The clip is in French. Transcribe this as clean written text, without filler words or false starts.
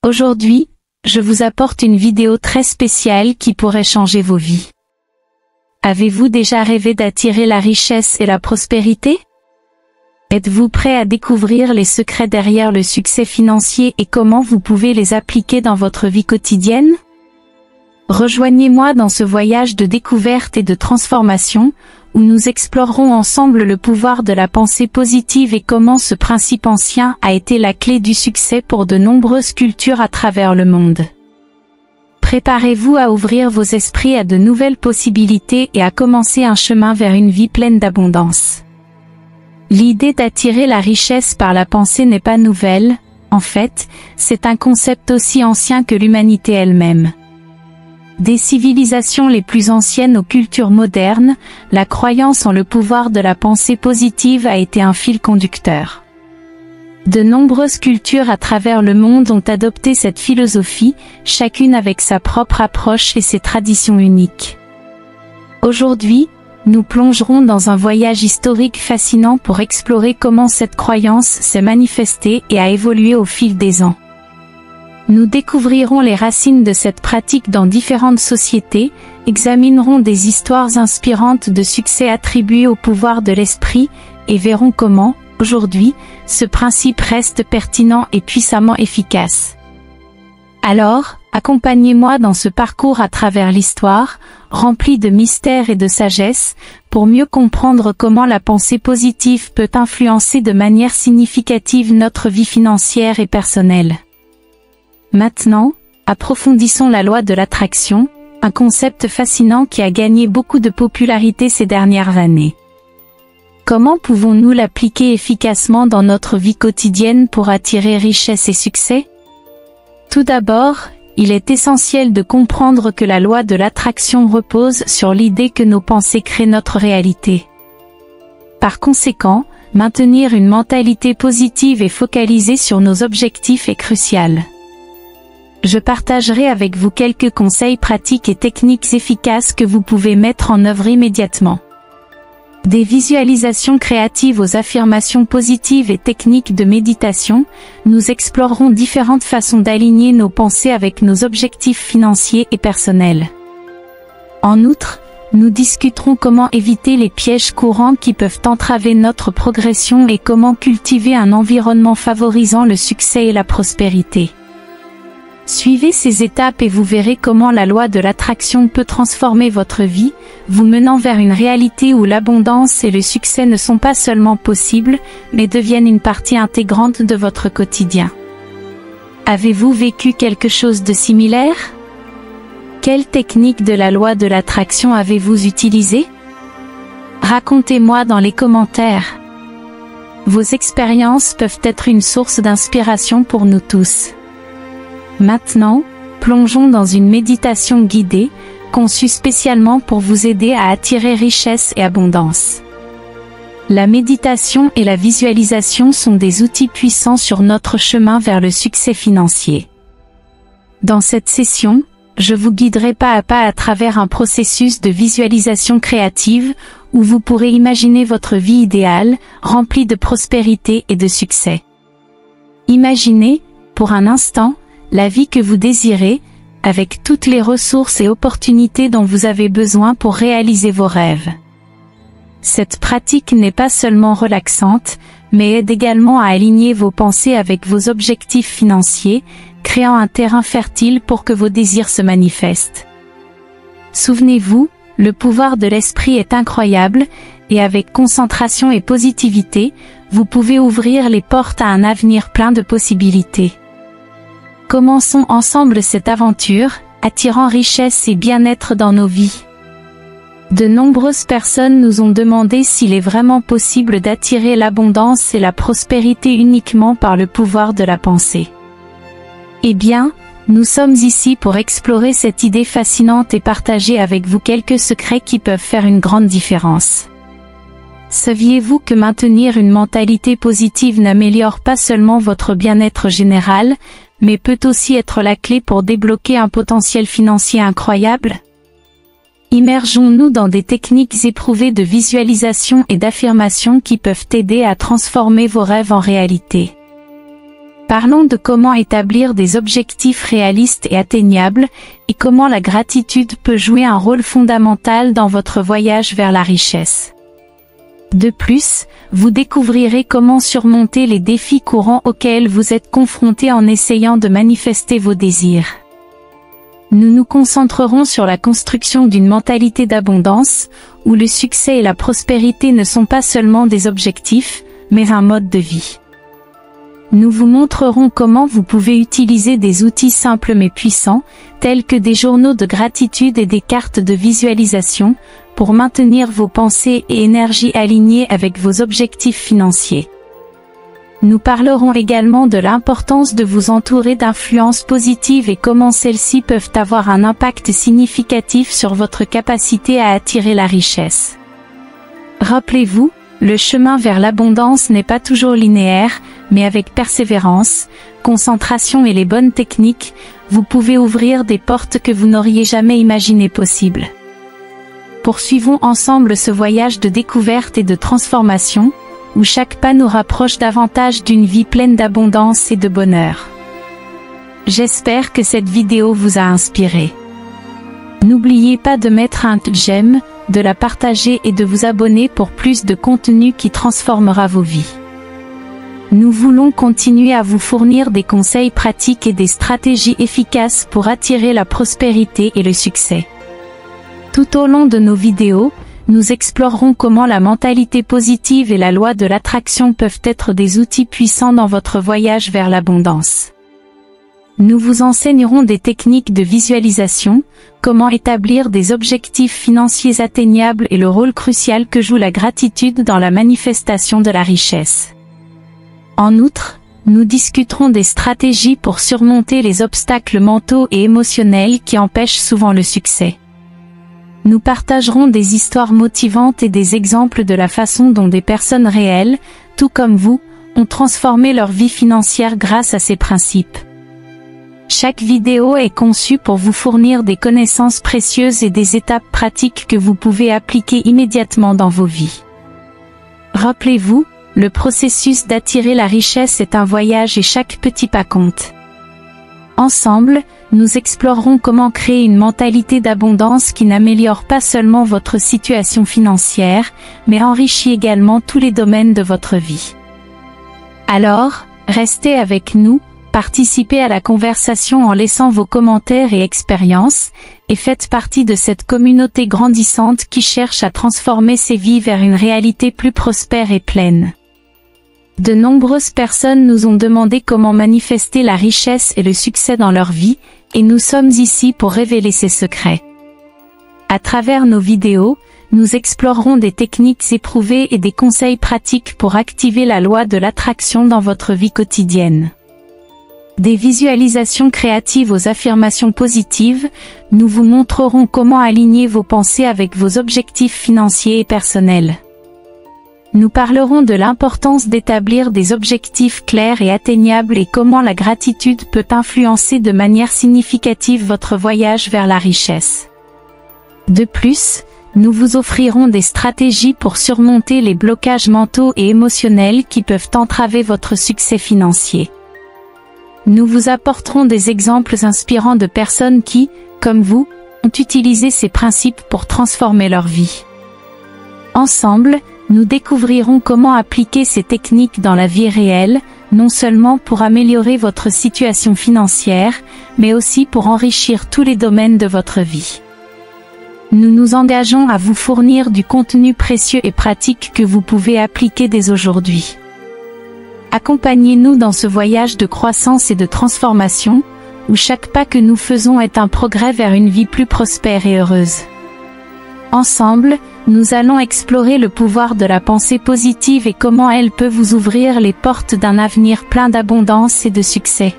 Aujourd'hui, je vous apporte une vidéo très spéciale qui pourrait changer vos vies. Avez-vous déjà rêvé d'attirer la richesse et la prospérité? Êtes-vous prêt à découvrir les secrets derrière le succès financier et comment vous pouvez les appliquer dans votre vie quotidienne? Rejoignez-moi dans ce voyage de découverte et de transformation, où nous explorerons ensemble le pouvoir de la pensée positive et comment ce principe ancien a été la clé du succès pour de nombreuses cultures à travers le monde. Préparez-vous à ouvrir vos esprits à de nouvelles possibilités et à commencer un chemin vers une vie pleine d'abondance. L'idée d'attirer la richesse par la pensée n'est pas nouvelle, en fait, c'est un concept aussi ancien que l'humanité elle-même. Des civilisations les plus anciennes aux cultures modernes, la croyance en le pouvoir de la pensée positive a été un fil conducteur. De nombreuses cultures à travers le monde ont adopté cette philosophie, chacune avec sa propre approche et ses traditions uniques. Aujourd'hui, nous plongerons dans un voyage historique fascinant pour explorer comment cette croyance s'est manifestée et a évolué au fil des ans. Nous découvrirons les racines de cette pratique dans différentes sociétés, examinerons des histoires inspirantes de succès attribuées au pouvoir de l'esprit, et verrons comment, aujourd'hui, ce principe reste pertinent et puissamment efficace. Alors, accompagnez-moi dans ce parcours à travers l'histoire, rempli de mystères et de sagesse, pour mieux comprendre comment la pensée positive peut influencer de manière significative notre vie financière et personnelle. Maintenant, approfondissons la loi de l'attraction, un concept fascinant qui a gagné beaucoup de popularité ces dernières années. Comment pouvons-nous l'appliquer efficacement dans notre vie quotidienne pour attirer richesse et succès? Tout d'abord, il est essentiel de comprendre que la loi de l'attraction repose sur l'idée que nos pensées créent notre réalité. Par conséquent, maintenir une mentalité positive et focalisée sur nos objectifs est crucial. Je partagerai avec vous quelques conseils pratiques et techniques efficaces que vous pouvez mettre en œuvre immédiatement. Des visualisations créatives aux affirmations positives et techniques de méditation, nous explorerons différentes façons d'aligner nos pensées avec nos objectifs financiers et personnels. En outre, nous discuterons comment éviter les pièges courants qui peuvent entraver notre progression et comment cultiver un environnement favorisant le succès et la prospérité. Suivez ces étapes et vous verrez comment la loi de l'attraction peut transformer votre vie, vous menant vers une réalité où l'abondance et le succès ne sont pas seulement possibles, mais deviennent une partie intégrante de votre quotidien. Avez-vous vécu quelque chose de similaire? Quelle technique de la loi de l'attraction avez-vous utilisée? Racontez-moi dans les commentaires. Vos expériences peuvent être une source d'inspiration pour nous tous. Maintenant, plongeons dans une méditation guidée, conçue spécialement pour vous aider à attirer richesse et abondance. La méditation et la visualisation sont des outils puissants sur notre chemin vers le succès financier. Dans cette session, je vous guiderai pas à pas à travers un processus de visualisation créative, où vous pourrez imaginer votre vie idéale, remplie de prospérité et de succès. Imaginez, pour un instant, la vie que vous désirez, avec toutes les ressources et opportunités dont vous avez besoin pour réaliser vos rêves. Cette pratique n'est pas seulement relaxante, mais aide également à aligner vos pensées avec vos objectifs financiers, créant un terrain fertile pour que vos désirs se manifestent. Souvenez-vous, le pouvoir de l'esprit est incroyable, et avec concentration et positivité, vous pouvez ouvrir les portes à un avenir plein de possibilités. Commençons ensemble cette aventure, attirant richesse et bien-être dans nos vies. De nombreuses personnes nous ont demandé s'il est vraiment possible d'attirer l'abondance et la prospérité uniquement par le pouvoir de la pensée. Eh bien, nous sommes ici pour explorer cette idée fascinante et partager avec vous quelques secrets qui peuvent faire une grande différence. Saviez-vous que maintenir une mentalité positive n'améliore pas seulement votre bien-être général, mais peut aussi être la clé pour débloquer un potentiel financier incroyable? Immergeons-nous dans des techniques éprouvées de visualisation et d'affirmation qui peuvent aider à transformer vos rêves en réalité. Parlons de comment établir des objectifs réalistes et atteignables, et comment la gratitude peut jouer un rôle fondamental dans votre voyage vers la richesse. De plus, vous découvrirez comment surmonter les défis courants auxquels vous êtes confrontés en essayant de manifester vos désirs. Nous nous concentrerons sur la construction d'une mentalité d'abondance, où le succès et la prospérité ne sont pas seulement des objectifs, mais un mode de vie. Nous vous montrerons comment vous pouvez utiliser des outils simples mais puissants, tels que des journaux de gratitude et des cartes de visualisation, pour maintenir vos pensées et énergies alignées avec vos objectifs financiers. Nous parlerons également de l'importance de vous entourer d'influences positives et comment celles-ci peuvent avoir un impact significatif sur votre capacité à attirer la richesse. Rappelez-vous, le chemin vers l'abondance n'est pas toujours linéaire, mais avec persévérance, concentration et les bonnes techniques, vous pouvez ouvrir des portes que vous n'auriez jamais imaginées possibles. Poursuivons ensemble ce voyage de découverte et de transformation, où chaque pas nous rapproche davantage d'une vie pleine d'abondance et de bonheur. J'espère que cette vidéo vous a inspiré. N'oubliez pas de mettre un j'aime, de la partager et de vous abonner pour plus de contenu qui transformera vos vies. Nous voulons continuer à vous fournir des conseils pratiques et des stratégies efficaces pour attirer la prospérité et le succès. Tout au long de nos vidéos, nous explorerons comment la mentalité positive et la loi de l'attraction peuvent être des outils puissants dans votre voyage vers l'abondance. Nous vous enseignerons des techniques de visualisation, comment établir des objectifs financiers atteignables et le rôle crucial que joue la gratitude dans la manifestation de la richesse. En outre, nous discuterons des stratégies pour surmonter les obstacles mentaux et émotionnels qui empêchent souvent le succès. Nous partagerons des histoires motivantes et des exemples de la façon dont des personnes réelles, tout comme vous, ont transformé leur vie financière grâce à ces principes. Chaque vidéo est conçue pour vous fournir des connaissances précieuses et des étapes pratiques que vous pouvez appliquer immédiatement dans vos vies. Rappelez-vous, le processus d'attirer la richesse est un voyage et chaque petit pas compte. Ensemble, nous explorerons comment créer une mentalité d'abondance qui n'améliore pas seulement votre situation financière, mais enrichit également tous les domaines de votre vie. Alors, restez avec nous, participez à la conversation en laissant vos commentaires et expériences, et faites partie de cette communauté grandissante qui cherche à transformer ses vies vers une réalité plus prospère et pleine. De nombreuses personnes nous ont demandé comment manifester la richesse et le succès dans leur vie, et nous sommes ici pour révéler ces secrets. À travers nos vidéos, nous explorerons des techniques éprouvées et des conseils pratiques pour activer la loi de l'attraction dans votre vie quotidienne. Des visualisations créatives aux affirmations positives, nous vous montrerons comment aligner vos pensées avec vos objectifs financiers et personnels. Nous parlerons de l'importance d'établir des objectifs clairs et atteignables et comment la gratitude peut influencer de manière significative votre voyage vers la richesse. De plus, nous vous offrirons des stratégies pour surmonter les blocages mentaux et émotionnels qui peuvent entraver votre succès financier. Nous vous apporterons des exemples inspirants de personnes qui, comme vous, ont utilisé ces principes pour transformer leur vie. Ensemble, nous découvrirons comment appliquer ces techniques dans la vie réelle, non seulement pour améliorer votre situation financière, mais aussi pour enrichir tous les domaines de votre vie. Nous nous engageons à vous fournir du contenu précieux et pratique que vous pouvez appliquer dès aujourd'hui. Accompagnez-nous dans ce voyage de croissance et de transformation, où chaque pas que nous faisons est un progrès vers une vie plus prospère et heureuse. Ensemble, nous allons explorer le pouvoir de la pensée positive et comment elle peut vous ouvrir les portes d'un avenir plein d'abondance et de succès.